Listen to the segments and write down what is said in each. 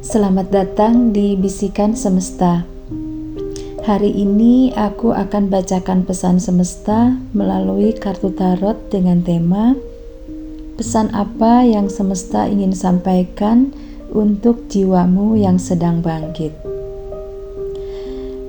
Selamat datang di Bisikan Semesta. Hari ini aku akan bacakan pesan semesta melalui kartu tarot dengan tema pesan apa yang semesta ingin sampaikan untuk jiwamu yang sedang bangkit.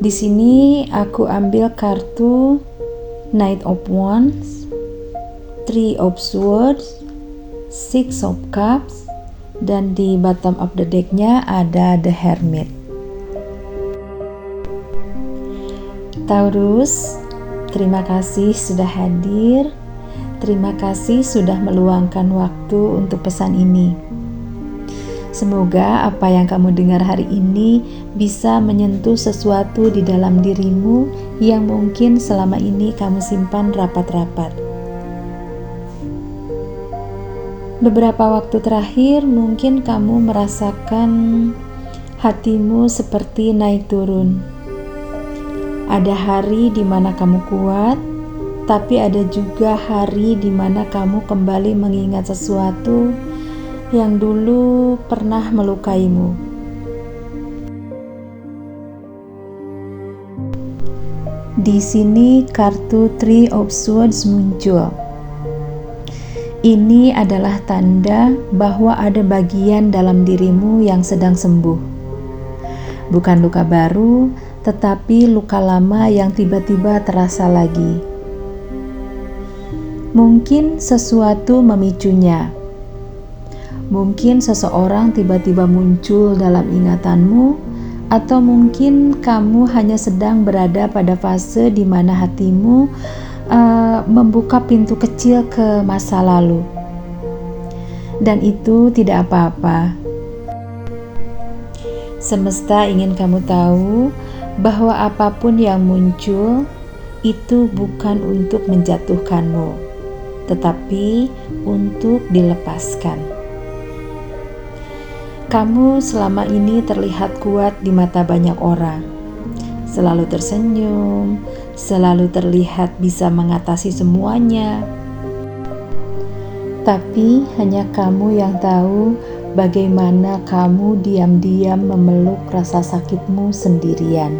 Di sini aku ambil kartu Knight of Wands, Three of Swords, Six of Cups, dan di bottom of the deck-nya ada The Hermit. Taurus, terima kasih sudah hadir. Terima kasih sudah meluangkan waktu untuk pesan ini. Semoga apa yang kamu dengar hari ini bisa menyentuh sesuatu di dalam dirimu yang mungkin selama ini kamu simpan rapat-rapat. Beberapa waktu terakhir mungkin kamu merasakan hatimu seperti naik turun. Ada hari di mana kamu kuat, tapi ada juga hari di mana kamu kembali mengingat sesuatu yang dulu pernah melukaimu. Di sini kartu Three of Swords muncul. Ini adalah tanda bahwa ada bagian dalam dirimu yang sedang sembuh. Bukan luka baru, tetapi luka lama yang tiba-tiba terasa lagi. Mungkin sesuatu memicunya. Mungkin seseorang tiba-tiba muncul dalam ingatanmu, atau mungkin kamu hanya sedang berada pada fase di mana hatimu membuka pintu kecil ke masa lalu. Dan itu tidak apa-apa. Semesta ingin kamu tahu bahwa apapun yang muncul itu bukan untuk menjatuhkanmu, tetapi untuk dilepaskan. Kamu selama ini terlihat kuat di mata banyak orang, selalu tersenyum, selalu terlihat bisa mengatasi semuanya. Tapi hanya kamu yang tahu bagaimana kamu diam-diam memeluk rasa sakitmu sendirian.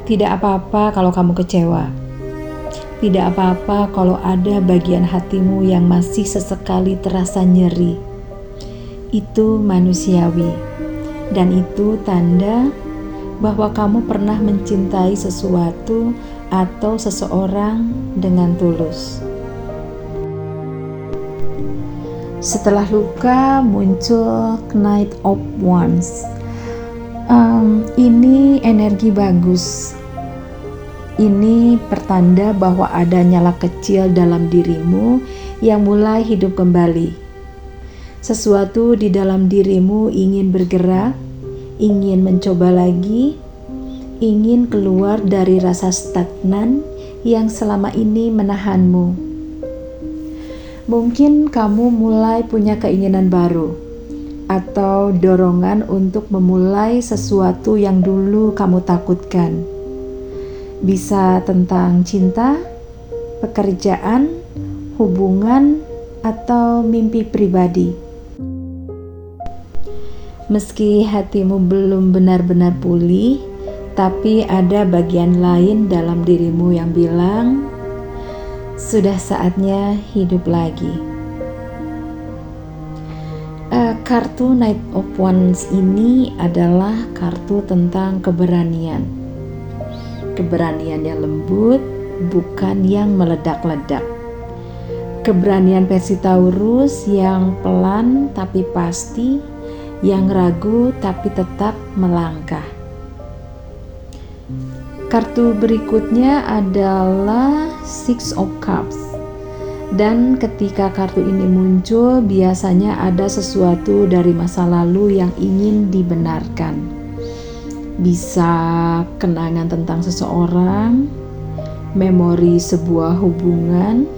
Tidak apa-apa kalau kamu kecewa. Tidak apa-apa kalau ada bagian hatimu yang masih sesekali terasa nyeri. Itu manusiawi. Dan itu tanda bahwa kamu pernah mencintai sesuatu atau seseorang dengan tulus. Setelah luka muncul Knight of Wands. Ini energi bagus. Ini pertanda bahwa ada nyala kecil dalam dirimu yang mulai hidup kembali. Sesuatu di dalam dirimu ingin bergerak, ingin mencoba lagi, ingin keluar dari rasa stagnan yang selama ini menahanmu. Mungkin kamu mulai punya keinginan baru atau dorongan untuk memulai sesuatu yang dulu kamu takutkan. Bisa tentang cinta, pekerjaan, hubungan, atau mimpi pribadi. Meski hatimu belum benar-benar pulih, tapi ada bagian lain dalam dirimu yang bilang, sudah saatnya hidup lagi. Kartu Knight of Wands ini adalah kartu tentang keberanian. Keberanian yang lembut, bukan yang meledak-ledak. Keberanian versi Taurus yang pelan tapi pasti, yang ragu tapi tetap melangkah. Kartu berikutnya adalah Six of Cups. Dan ketika kartu ini muncul, biasanya ada sesuatu dari masa lalu yang ingin dibenarkan. Bisa kenangan tentang seseorang, memori sebuah hubungan,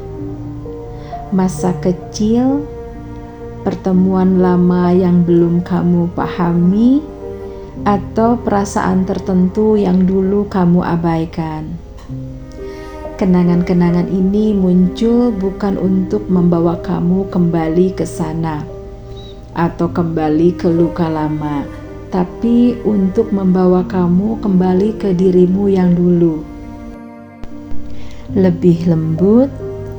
masa kecil, pertemuan lama yang belum kamu pahami, atau perasaan tertentu yang dulu kamu abaikan. Kenangan-kenangan ini muncul bukan untuk membawa kamu kembali ke sana atau kembali ke luka lama, tapi untuk membawa kamu kembali ke dirimu yang dulu. Lebih lembut,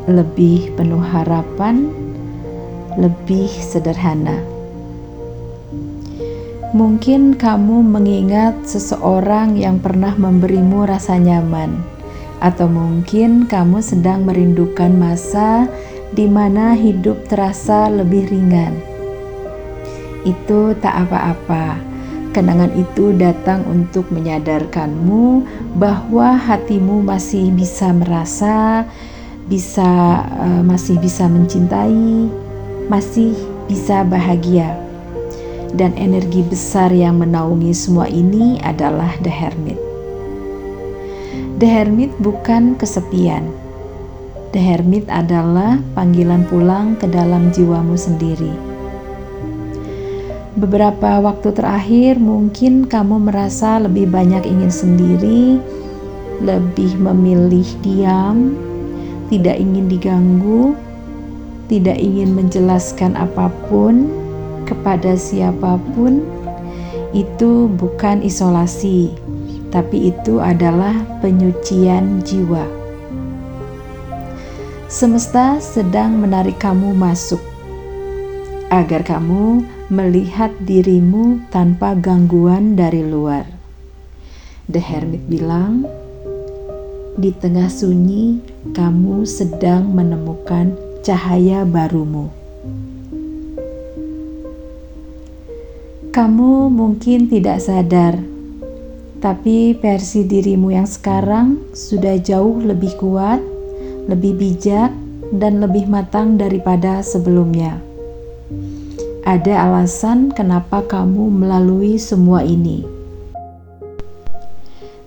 lebih penuh harapan, lebih sederhana. Mungkin kamu mengingat seseorang yang pernah memberimu rasa nyaman, atau mungkin kamu sedang merindukan masa di mana hidup terasa lebih ringan. Itu tak apa-apa. Kenangan itu datang untuk menyadarkanmu bahwa hatimu masih bisa merasa, masih bisa mencintai, masih bisa bahagia. Dan energi besar yang menaungi semua ini adalah The Hermit. The Hermit bukan kesepian. The Hermit adalah panggilan pulang ke dalam jiwamu sendiri. Beberapa waktu terakhir mungkin kamu merasa lebih banyak ingin sendiri, lebih memilih diam, tidak ingin diganggu, tidak ingin menjelaskan apapun kepada siapapun. Itu bukan isolasi, tapi itu adalah penyucian jiwa. Semesta sedang menarik kamu masuk agar kamu melihat dirimu tanpa gangguan dari luar. The Hermit bilang, di tengah sunyi kamu sedang menemukan cahaya barumu. Kamu mungkin tidak sadar, tapi versi dirimu yang sekarang sudah jauh lebih kuat, lebih bijak, dan lebih matang daripada sebelumnya. Ada alasan kenapa kamu melalui semua ini.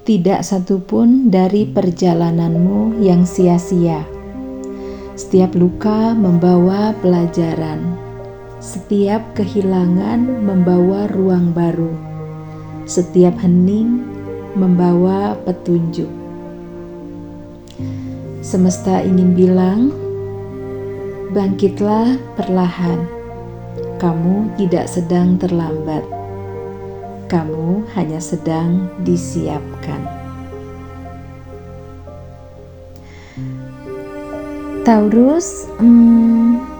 Tidak satupun dari perjalananmu yang sia-sia. Setiap luka membawa pelajaran. Setiap kehilangan membawa ruang baru. Setiap hening membawa petunjuk. Semesta ingin bilang, bangkitlah perlahan. Kamu tidak sedang terlambat. Kamu hanya sedang disiapkan. Taurus,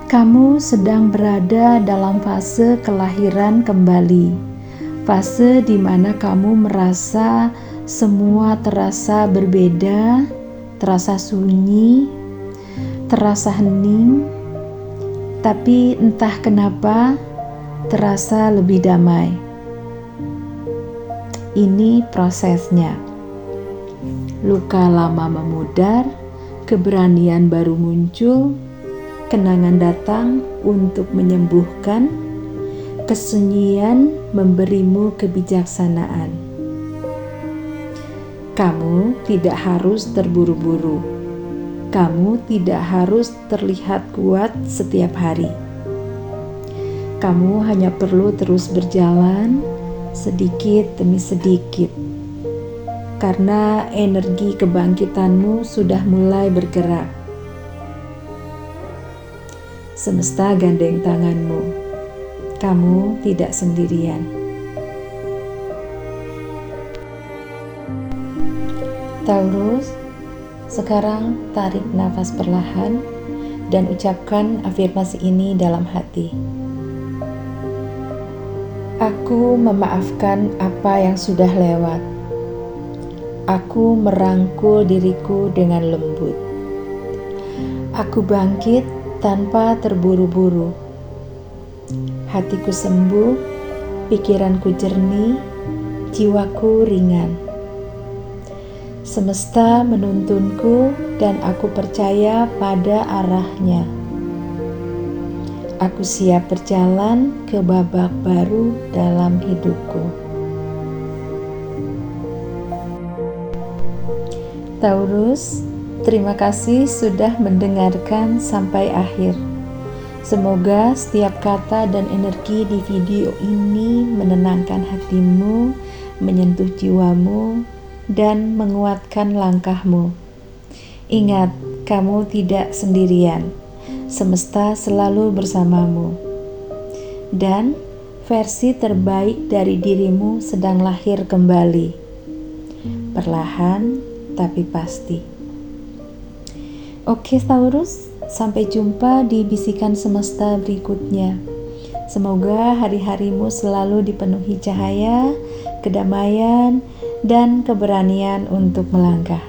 kamu sedang berada dalam fase kelahiran kembali. Fase di mana kamu merasa semua terasa berbeda, terasa sunyi, terasa hening, tapi entah kenapa terasa lebih damai. Ini prosesnya. Luka lama memudar, keberanian baru muncul, kenangan datang untuk menyembuhkan, kesunyian memberimu kebijaksanaan. Kamu tidak harus terburu-buru. Kamu tidak harus terlihat kuat setiap hari. Kamu hanya perlu terus berjalan sedikit demi sedikit, karena energi kebangkitanmu sudah mulai bergerak. Semesta gandeng tanganmu. Kamu tidak sendirian. Taurus, sekarang tarik nafas perlahan dan ucapkan afirmasi ini dalam hati. Aku memaafkan apa yang sudah lewat. Aku merangkul diriku dengan lembut. Aku bangkit tanpa terburu-buru. Hatiku sembuh, pikiranku jernih, jiwaku ringan. Semesta menuntunku dan aku percaya pada arahnya. Aku siap berjalan ke babak baru dalam hidupku. Taurus, terima kasih sudah mendengarkan sampai akhir. Semoga setiap kata dan energi di video ini menenangkan hatimu, menyentuh jiwamu, dan menguatkan langkahmu. Ingat, kamu tidak sendirian. Semesta selalu bersamamu. Dan versi terbaik dari dirimu sedang lahir kembali. Perlahan tapi pasti. Oke Taurus, sampai jumpa di bisikan semesta berikutnya. Semoga hari-harimu selalu dipenuhi cahaya, kedamaian, dan keberanian untuk melangkah.